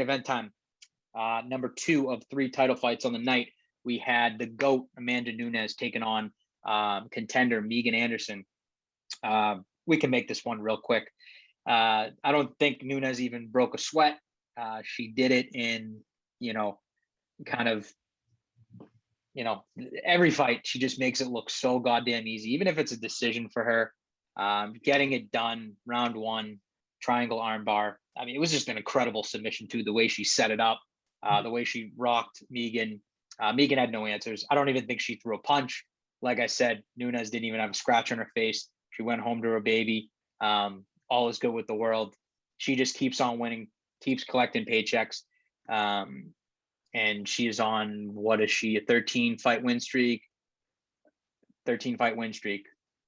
event time. Number 2 of 3 title fights on the night. We had the GOAT Amanda Nunes taking on contender Megan Anderson. We can make this one real quick. I don't think Nunes even broke a sweat. She did it in, kind of, every fight. She just makes it look so goddamn easy, even if it's a decision for her. Getting it done, round 1, triangle armbar. I mean, it was just an incredible submission too. The way she set it up, the way she rocked Megan. Megan had no answers. I don't even think she threw a punch. Like I said, Nunes didn't even have a scratch on her face. She went home to her baby. All is good with the world. She just keeps on winning, keeps collecting paychecks. And she is on, what is she, a 13 fight win streak,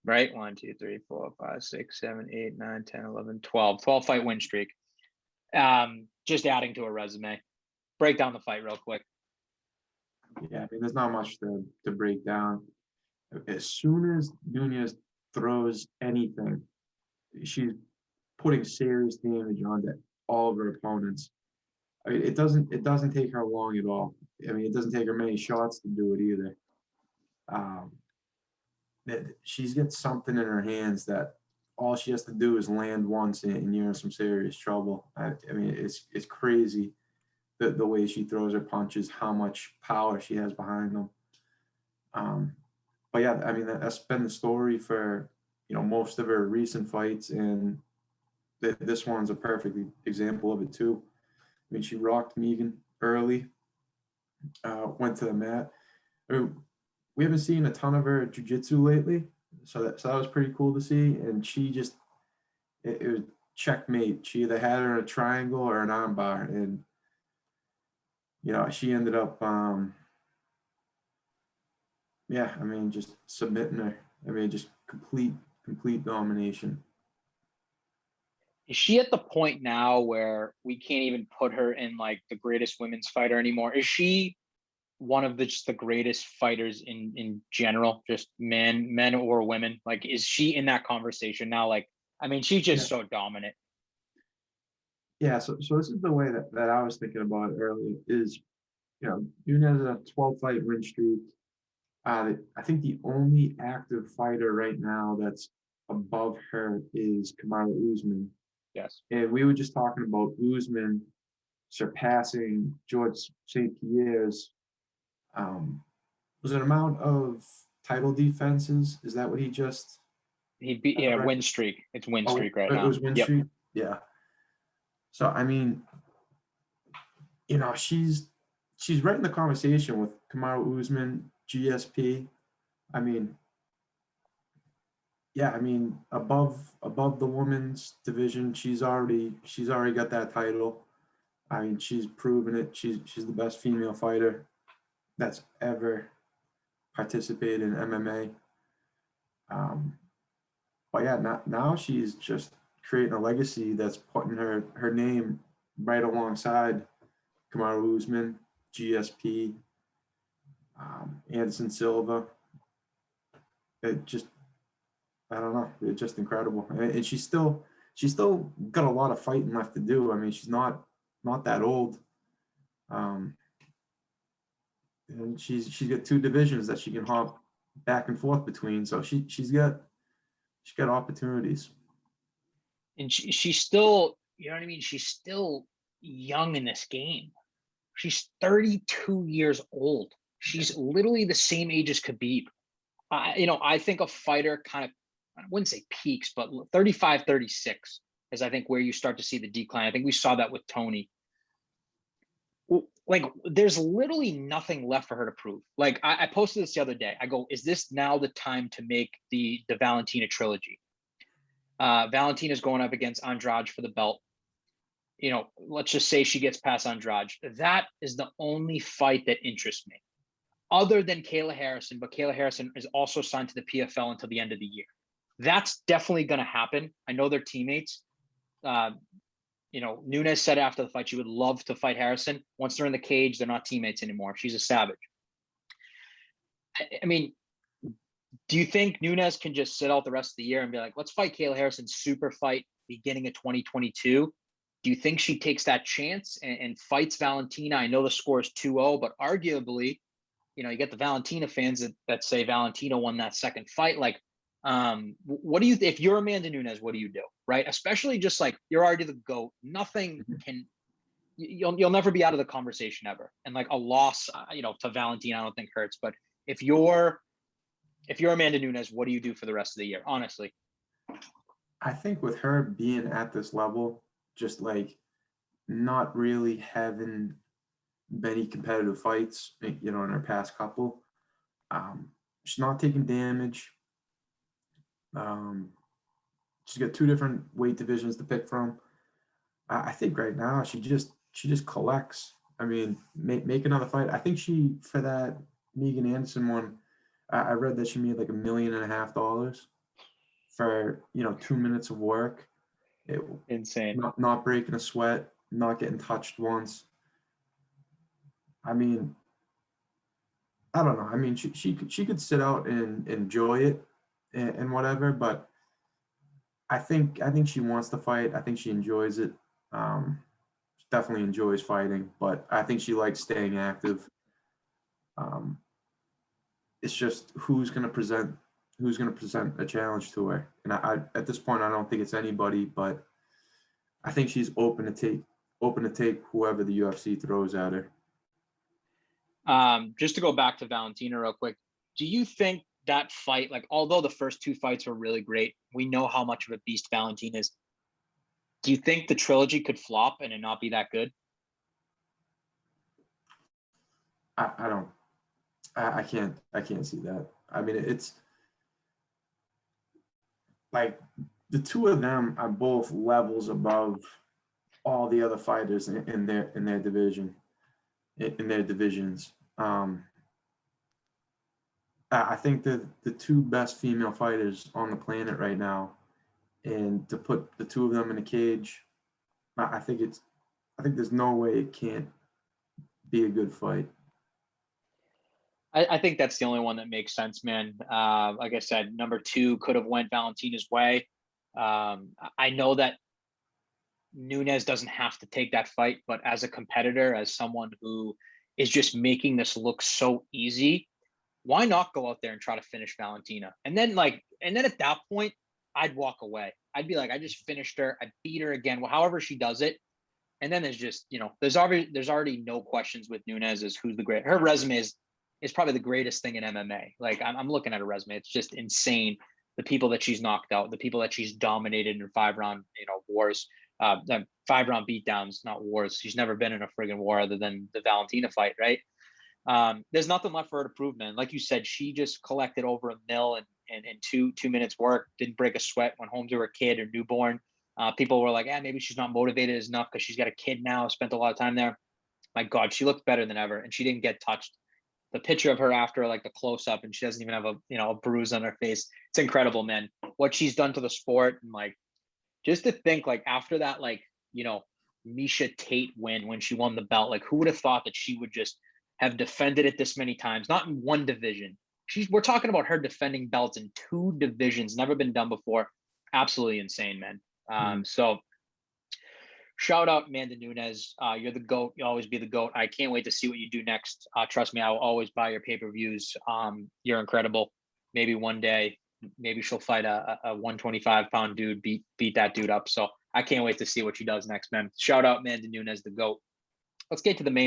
right? 1, 2, 3, 4, 5, 6, 7, 8, 9, 10, 11, 12 fight win streak. Just adding to her resume. Break down the fight real quick. Yeah, I mean, there's not much to break down. As soon as Nunes throws anything, she's putting serious damage onto all of her opponents. I mean, it doesn't take her long at all. I mean, it doesn't take her many shots to do it either. She's got something in her hands that all she has to do is land once and you're in some serious trouble. I mean, it's crazy the way she throws her punches, how much power she has behind them. But yeah, I mean, that's been the story for, most of her recent fights, and this one's a perfect example of it too. I mean, she rocked Megan early, went to the mat. I mean, we haven't seen a ton of her jiu-jitsu lately, so that was pretty cool to see. And she just, it was checkmate. She either had her in a triangle or an armbar, and she ended up, just submitting her. I mean, just complete domination. Is she at the point now where we can't even put her in like the greatest women's fighter anymore? Is she one of just the greatest fighters in general, just men or women? Like, is she in that conversation now? Like, I mean, she's just so dominant. Yeah, so this is the way that I was thinking about it earlier is, Nunes a 12 fight win streak. I think the only active fighter right now that's above her is Kamaru Usman. Yes. And we were just talking about Usman surpassing George St. Pierre's, was it an amount of title defenses? Is that what he just? He beat, win streak. It's win streak right now. It was win streak? Yeah. So, I mean, she's right in the conversation with Kamaru Usman, GSP. I mean, yeah, I mean, above the women's division, she's already got that title. I mean, she's proven it. She's the best female fighter that's ever participated in MMA. But yeah, now she's just creating a legacy that's putting her name right alongside Kamaru Usman, GSP, Anderson Silva. It just, I don't know. It's just incredible, and she's still got a lot of fighting left to do. I mean, she's not that old, and she's got 2 divisions that she can hop back and forth between. So she's got opportunities. And she's still, you know what I mean? She's still young in this game. She's 32 years old. She's literally the same age as Khabib. I think a fighter kind of, I wouldn't say peaks, but 35, 36 is, I think, where you start to see the decline. I think we saw that with Tony. Like, there's literally nothing left for her to prove. Like, I posted this the other day. I go, is this now the time to make the Valentina trilogy? Valentina's going up against Andrade for the belt. Let's just say she gets past Andrade. That is the only fight that interests me, other than Kayla Harrison. But Kayla Harrison is also signed to the PFL until the end of the year. That's definitely going to happen. I know they're teammates. Nunes said after the fight she would love to fight Harrison. Once they're in the cage, they're not teammates anymore. She's a savage. I mean, do you think Nunes can just sit out the rest of the year and be like, let's fight Kayla Harrison super fight beginning of 2022? Do you think she takes that chance and fights Valentina? I know the score is 2-0, but arguably, you get the Valentina fans that say Valentina won that second fight. Like, what do you, if you're Amanda Nunes, what do you do? Right? Especially just like, you're already the GOAT. Nothing can, you'll never be out of the conversation ever. And like a loss, to Valentina, I don't think hurts. But if you're Amanda Nunes, what do you do for the rest of the year? Honestly. I think with her being at this level, just like not really having many competitive fights, in her past couple, she's not taking damage. She's got 2 different weight divisions to pick from. I think right now she just collects. I mean, make another fight. I think she, for that Megan Anderson one, I read that she made like $1.5 million for 2 minutes of work. Insane. Not breaking a sweat, not getting touched once. I mean, I don't know. I mean, she could sit out and enjoy it and whatever, but I think she wants to fight. I think she enjoys it. She definitely enjoys fighting, but I think she likes staying active. It's just who's going to present a challenge to her. And I at this point, I don't think it's anybody, but I think she's open to take whoever the UFC throws at her. Just to go back to Valentina real quick, do you think that fight, like, although the first 2 fights were really great, we know how much of a beast Valentina is. Do you think the trilogy could flop and it not be that good? I don't. I can't see that. I mean, it's like the 2 of them are both levels above all the other fighters in their division, in their divisions. I think that the 2 best female fighters on the planet right now, and to put the 2 of them in a cage, I think there's no way it can't be a good fight. I think that's the only one that makes sense, man. Like I said, number 2 could have went Valentina's way. I know that Nunes doesn't have to take that fight, but as a competitor, as someone who is just making this look so easy, why not go out there and try to finish Valentina? And then at that point, I'd walk away. I'd be like, I just finished her. I beat her again. Well, however she does it. And then there's just, there's already no questions with Nunes as who's the great. Her resume is probably the greatest thing in MMA. Like, I'm looking at her resume. It's just insane. The people that she's knocked out, the people that she's dominated in 5-round, wars, 5-round beatdowns, not wars. She's never been in a friggin' war other than the Valentina fight, right? There's nothing left for her to prove, man. Like you said, she just collected over $1 million in 2 minutes work, didn't break a sweat, went home to her kid or newborn. People were like, maybe she's not motivated enough because she's got a kid now, spent a lot of time there. My God, she looked better than ever, and she didn't get touched. The picture of her after, like the close up, and she doesn't even have a bruise on her face. It's incredible, man. What she's done to the sport, and like, just to think, like, after that, like, Miesha Tate win when she won the belt, like, who would have thought that she would just have defended it this many times, not in one division. We're talking about her defending belts in 2 divisions, never been done before. Absolutely insane, man. So shout out Amanda Nunes. You're the GOAT. You'll always be the GOAT. I can't wait to see what you do next. Trust me, I will always buy your pay-per-views. You're incredible. Maybe one day, maybe she'll fight a 125-pound dude, beat that dude up. So I can't wait to see what she does next, man. Shout out Amanda Nunes, the GOAT. Let's get to the main